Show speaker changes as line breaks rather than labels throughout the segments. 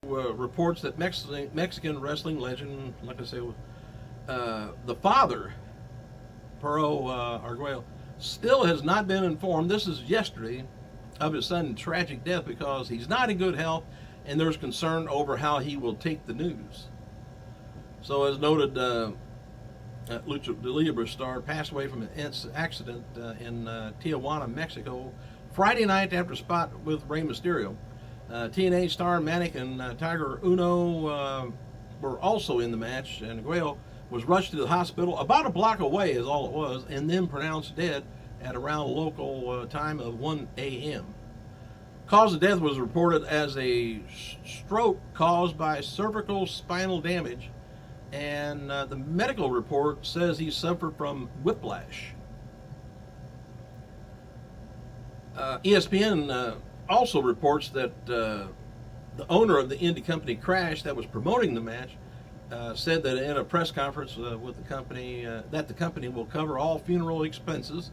Reports that Mexican wrestling legend, like I say, the father, Perro Arguello, still has not been informed, this is yesterday, of his son's tragic death because he's not in good health and there's concern over how he will take the news. So as noted, Lucha Libre star passed away from an accident in Tijuana, Mexico, Friday night after a spot with Rey Mysterio. TNA star Manic and Tiger Uno were also in the match, and Arguello was rushed to the hospital about a block away is all it was, and then pronounced dead at around local time of 1 a.m. Cause of death was reported as a stroke caused by cervical spinal damage, and the medical report says he suffered from whiplash. ESPN also reports that the owner of the indie company Crash that was promoting the match said that in a press conference with the company that the company will cover all funeral expenses,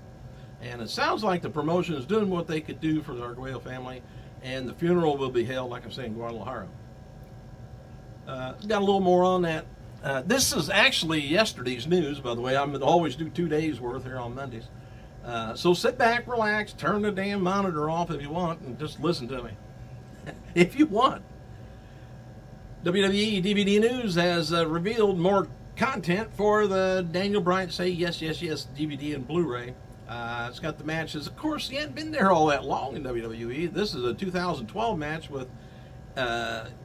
and it sounds like the promotion is doing what they could do for the Arguello family, and the funeral will be held, like I say, in Guadalajara. Got a little more on that. This is actually yesterday's news, by the way. I'm going to always do 2 days worth here on Mondays. So sit back, relax, turn the damn monitor off if you want, and just listen to me. If you want. WWE DVD News has revealed more content for the Daniel Bryan Say Yes, Yes, Yes DVD and Blu-ray. It's got the matches. Of course, he hadn't been there all that long in WWE. This is a 2012 match with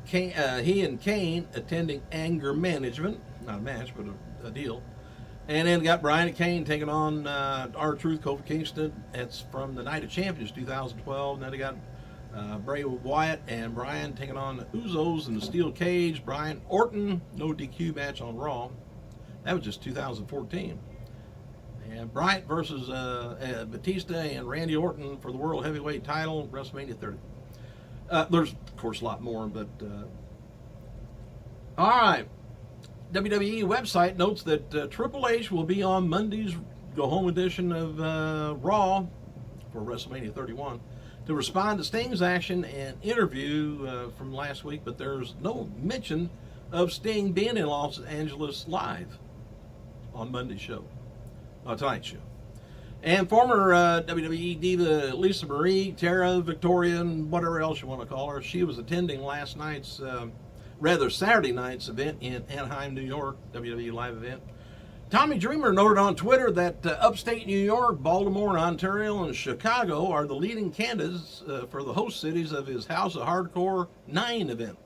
he and Kane attending Anger Management. Not a match, but a deal. And then got Bryan and Kane taking on R-Truth, Kofi Kingston. It's from the Night of Champions 2012. And then they got Bray Wyatt and Bryan taking on the Usos in the steel cage. Bryan Orton, no DQ match on Raw. That was just 2014. And Bryant versus Batista and Randy Orton for the World Heavyweight title, WrestleMania 30. There's, of course, a lot more, but... all right. WWE website notes that Triple H will be on Monday's go-home edition of Raw for WrestleMania 31 to respond to Sting's action and interview from last week, but there's no mention of Sting being in Los Angeles live on Monday's show, tonight's show. And former WWE diva Lisa Marie, Tara, Victoria, and whatever else you want to call her, she was attending last night's Saturday night's event in Anaheim, New York, WWE live event. Tommy Dreamer noted on Twitter that upstate New York, Baltimore, Ontario, and Chicago are the leading candidates for the host cities of his House of Hardcore 9 event.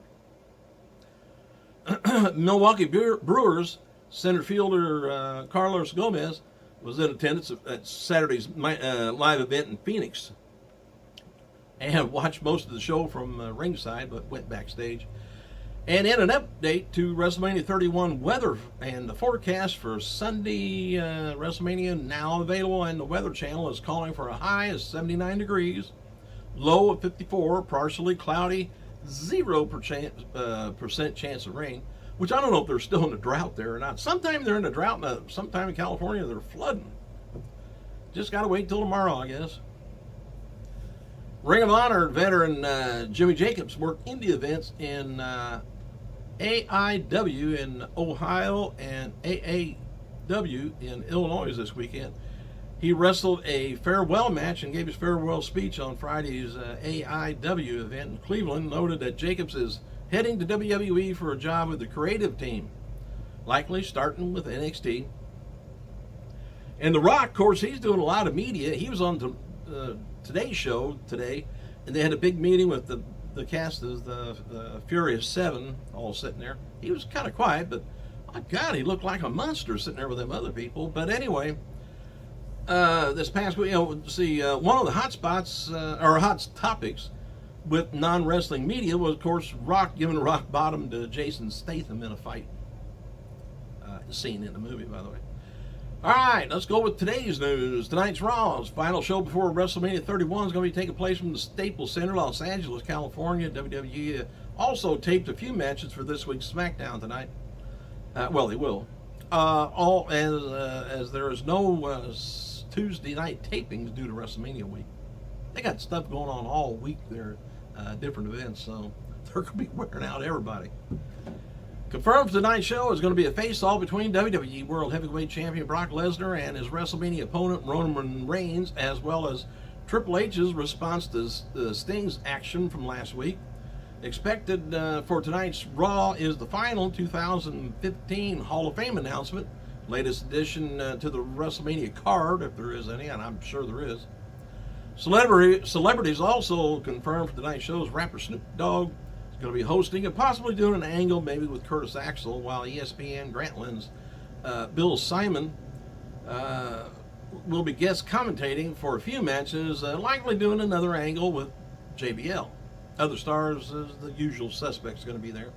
Milwaukee Brewers center fielder Carlos Gomez was in attendance at Saturday's live event in Phoenix and watched most of the show from ringside, but went backstage. And in an update to WrestleMania 31 weather and the forecast for Sunday WrestleMania now available, and the Weather Channel is calling for a high of 79 degrees, low of 54, partially cloudy, 0% chance of rain, which I don't know if they're still in a drought there or not. Sometime they're in a drought, sometime in California they're flooding. Just got to wait till tomorrow, I guess. Ring of Honor veteran Jimmy Jacobs worked indie events in AIW in Ohio and AAW in Illinois this weekend. He wrestled a farewell match and gave his farewell speech on Friday's AIW event in Cleveland. Noted that Jacobs is heading to WWE for a job with the creative team, likely starting with NXT. And The Rock, of course, he's doing a lot of media. He was on Today's show today, and they had a big meeting with the cast of the Furious 7 all sitting there. He was kind of quiet, but my God, he looked like a monster sitting there with them other people. But anyway, this past week, one of the hot spots or hot topics with non-wrestling media was, of course, Rock giving rock bottom to Jason Statham in a fight scene in the movie, by the way. All right, let's go with today's news. Tonight's Raw's final show before WrestleMania 31 is going to be taking place from the Staples Center, Los Angeles, California. WWE also taped a few matches for this week's SmackDown tonight. Well, they will. All as there is no Tuesday night tapings due to WrestleMania week. They got stuff going on all week there, different events, so they're going to be wearing out everybody. Confirmed for tonight's show is going to be a face-off between WWE World Heavyweight Champion Brock Lesnar and his WrestleMania opponent Roman Reigns, as well as Triple H's response to Sting's action from last week. Expected for tonight's Raw is the final 2015 Hall of Fame announcement, latest addition to the WrestleMania card, if there is any, and I'm sure there is. Celebrities also confirmed for tonight's show is rapper Snoop Dogg is going to be hosting and possibly doing an angle maybe with Curtis Axel, while ESPN Grantland's Bill Simon will be guest commentating for a few matches, likely doing another angle with JBL. Other stars, the usual suspects, going to be there.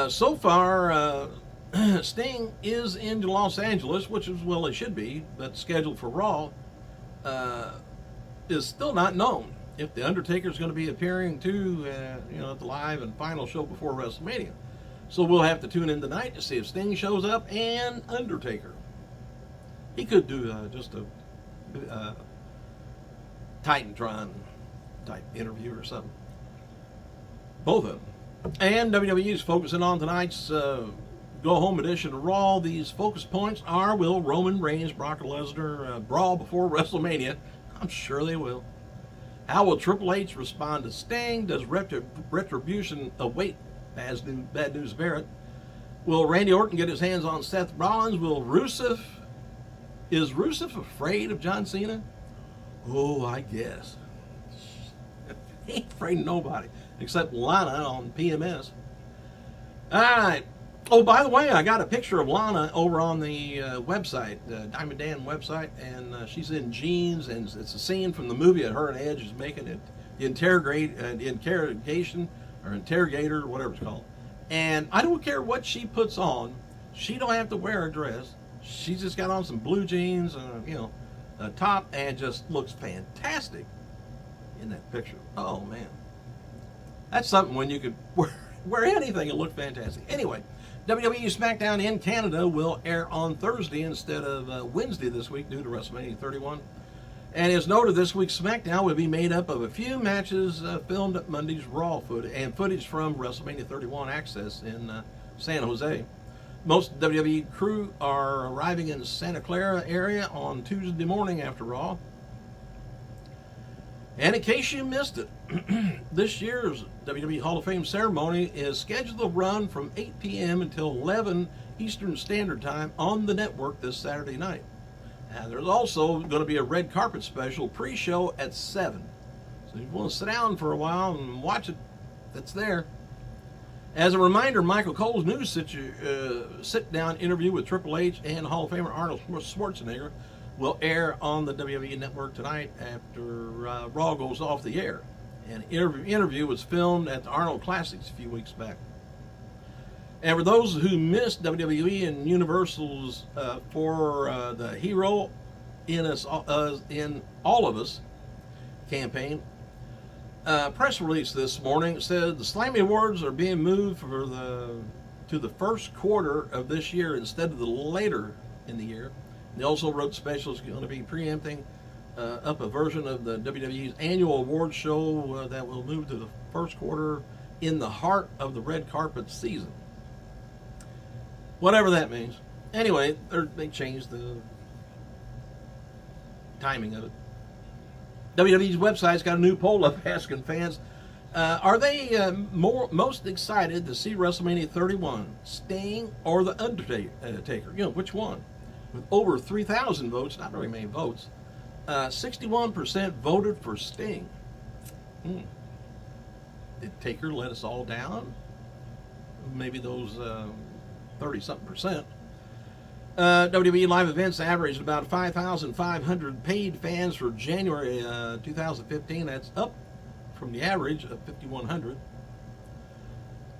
So far, Sting is in Los Angeles, which is, well, it should be, but scheduled for Raw is still not known. If The Undertaker is going to be appearing too, at the live and final show before WrestleMania. So we'll have to tune in tonight to see if Sting shows up and Undertaker. He could do just a Titantron type interview or something. Both of them. And WWE is focusing on tonight's go-home edition of Raw. These focus points are: will Roman Reigns, Brock Lesnar brawl before WrestleMania? I'm sure they will. How will Triple H respond to Sting? Does retribution await Bad News Barrett? Will Randy Orton get his hands on Seth Rollins? Is Rusev afraid of John Cena? Oh, I guess. He ain't afraid of nobody except Lana on PMS. All right. Oh, by the way, I got a picture of Lana over on the website, the Diamond Dan website, and she's in jeans, and it's a scene from the movie that her and Edge is making it, the interrogation, or interrogator, whatever it's called. And I don't care what she puts on. She don't have to wear a dress. She's just got on some blue jeans, a top, and just looks fantastic in that picture. Oh, man. That's something when you could wear anything and look fantastic. Anyway, WWE SmackDown in Canada will air on Thursday instead of Wednesday this week due to WrestleMania 31. And as noted, this week's SmackDown will be made up of a few matches filmed at Monday's Raw footage from WrestleMania 31 Access in San Jose. Most WWE crew are arriving in the Santa Clara area on Tuesday morning after Raw. And in case you missed it, this year's WWE Hall of Fame ceremony is scheduled to run from 8 p.m. until 11 Eastern Standard Time on the network this Saturday night. And there's also going to be a red carpet special pre-show at 7. So if you want to sit down for a while and watch it, that's there. As a reminder, Michael Cole's new sit-down interview with Triple H and Hall of Famer Arnold Schwarzenegger will air on the WWE Network tonight after Raw goes off the air. An interview was filmed at the Arnold Classics a few weeks back. And for those who missed WWE and Universal's for the Hero in All of Us campaign, press release this morning said the Slammy Awards are being moved to the first quarter of this year instead of the later in the year. They also wrote specials going to be preempting up a version of the WWE's annual award show that will move to the first quarter in the heart of the red carpet season. Whatever that means. Anyway, they changed the timing of it. WWE's website's got a new poll up asking fans, are they most excited to see WrestleMania 31, Sting or The Undertaker? Which one? With over 3,000 votes, not very many votes, 61% voted for Sting. Did Taker let us all down? Maybe those 30-something%. WWE live events averaged about 5,500 paid fans for January 2015. That's up from the average of 5,100.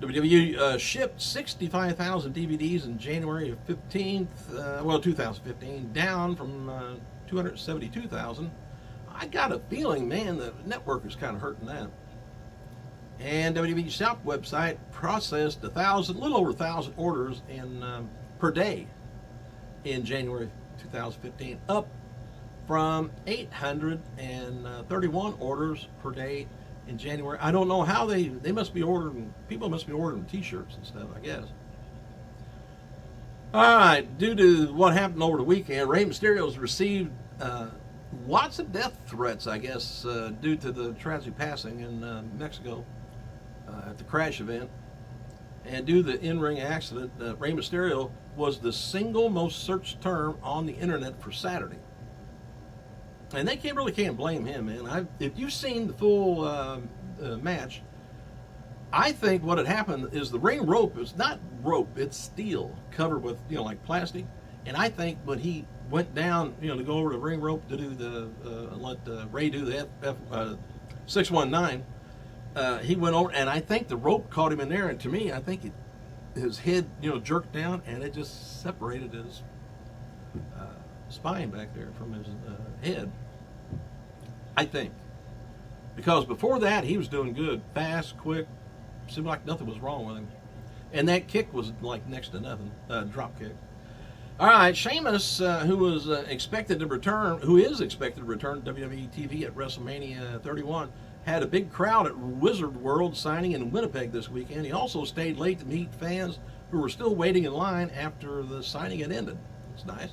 WWE shipped 65,000 DVDs in January of 2015, down from 272,000. I got a feeling, man, the network is kind of hurting that. And WWE Shop website processed little over 1,000 orders per day in January 2015, up from 831 orders per day in January. I don't know how they must be ordering, people must be ordering t-shirts and stuff, I guess. All right, due to what happened over the weekend, Rey Mysterio's received lots of death threats, I guess, due to the tragic passing in Mexico at the crash event. And due to the in-ring accident, Rey Mysterio was the single most searched term on the internet for Saturday. And they really can't blame him, man. If you've seen the full match, I think what had happened is the ring rope is not rope, it's steel covered with, like plastic. And I think when he went down, to go over the ring rope to do let Ray do the 619, he went over, and I think the rope caught him in there. And to me, I think his head, jerked down, and it just separated his spine back there from his head. I think, because before that he was doing good, fast, quick, seemed like nothing was wrong with him, and that kick was like next to nothing, drop kick. All right, Sheamus, who is expected to return to WWE TV at WrestleMania 31, had a big crowd at Wizard World signing in Winnipeg this weekend. He also stayed late to meet fans who were still waiting in line after the signing had ended. It's nice.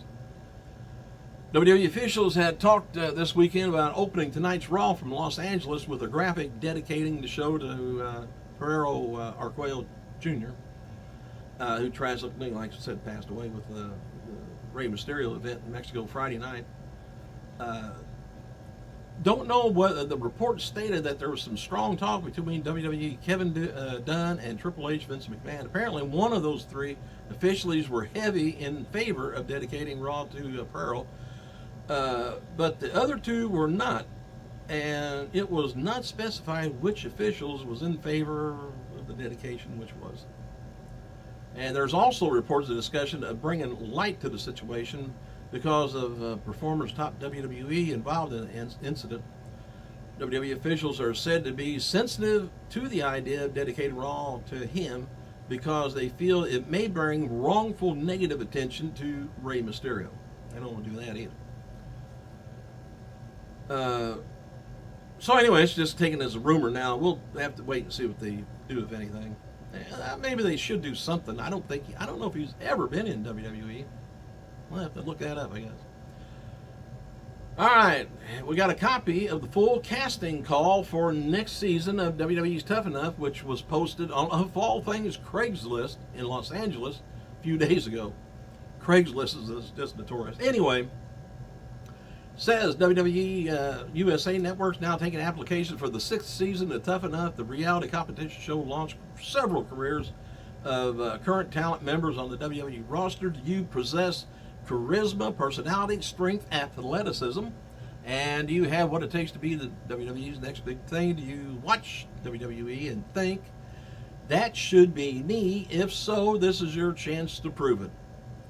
WWE officials had talked this weekend about opening tonight's Raw from Los Angeles with a graphic dedicating the show to Ferrero Arguello Jr., who tragically, like I said, passed away with the Rey Mysterio event in Mexico Friday night. Don't know whether the report stated that there was some strong talk between WWE Kevin Dunn and Triple H Vince McMahon. Apparently, one of those three officials were heavy in favor of dedicating Raw to Ferrero, but the other two were not, and it was not specified which officials was in favor of the dedication, which was. And there's also reports of discussion of bringing light to the situation because of performers top WWE involved in the incident. WWE officials are said to be sensitive to the idea of dedicating Raw to him because they feel it may bring wrongful negative attention to Rey Mysterio. They don't want to do that either. So anyway, it's just taken as a rumor now. We'll have to wait and see what they do, if anything. Maybe they should do something. I don't know if he's ever been in WWE. We'll have to look that up, I guess. All right, we got a copy of the full casting call for next season of WWE's Tough Enough, which was posted on, of all things, Craigslist in Los Angeles a few days ago. Craigslist is just notorious. Anyway, says WWE USA Network's now taking applications for the 6th season of Tough Enough. The reality competition show launched several careers of current talent members on the WWE roster. Do you possess charisma, personality, strength, athleticism, and do you have what it takes to be the WWE's next big thing? Do you watch WWE and think, that should be me? If so, this is your chance to prove it. It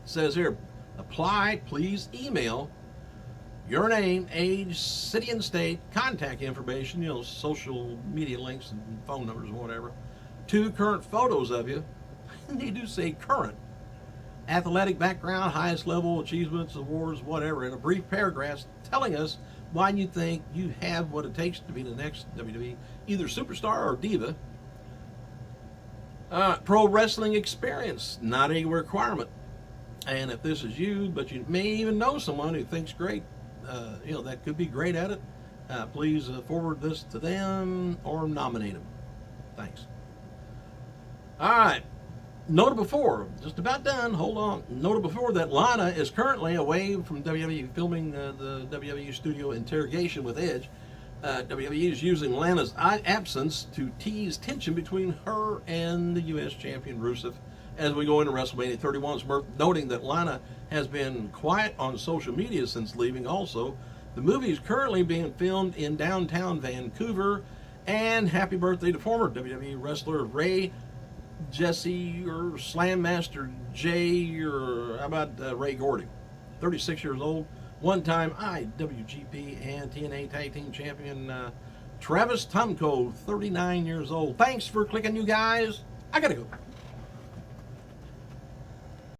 says here, apply, please email your name, age, city and state, contact information, social media links and phone numbers and whatever, 2 current photos of you. They do say current. Athletic background, highest level, achievements, awards, whatever, in a brief paragraph telling us why you think you have what it takes to be the next WWE, either superstar or diva. Pro wrestling experience, not a requirement. And if this is you, but you may even know someone who thinks great, that could be great at it, please forward this to them or nominate them. Thanks. All right. Noted before, just about done, hold on. Noted before that Lana is currently away from WWE filming the WWE studio Interrogation with Edge. WWE is using Lana's absence to tease tension between her and the U.S. champion Rusev as we go into WrestleMania 31. It's worth noting that Lana has been quiet on social media since leaving also. The movie is currently being filmed in downtown Vancouver. And happy birthday to former WWE wrestler Ray Jesse or Slam Master Jay, or how about Ray Gordy, 36 years old, one-time IWGP and TNA Tag Team Champion Travis Tomko, 39 years old. Thanks for clicking, you guys. I gotta go.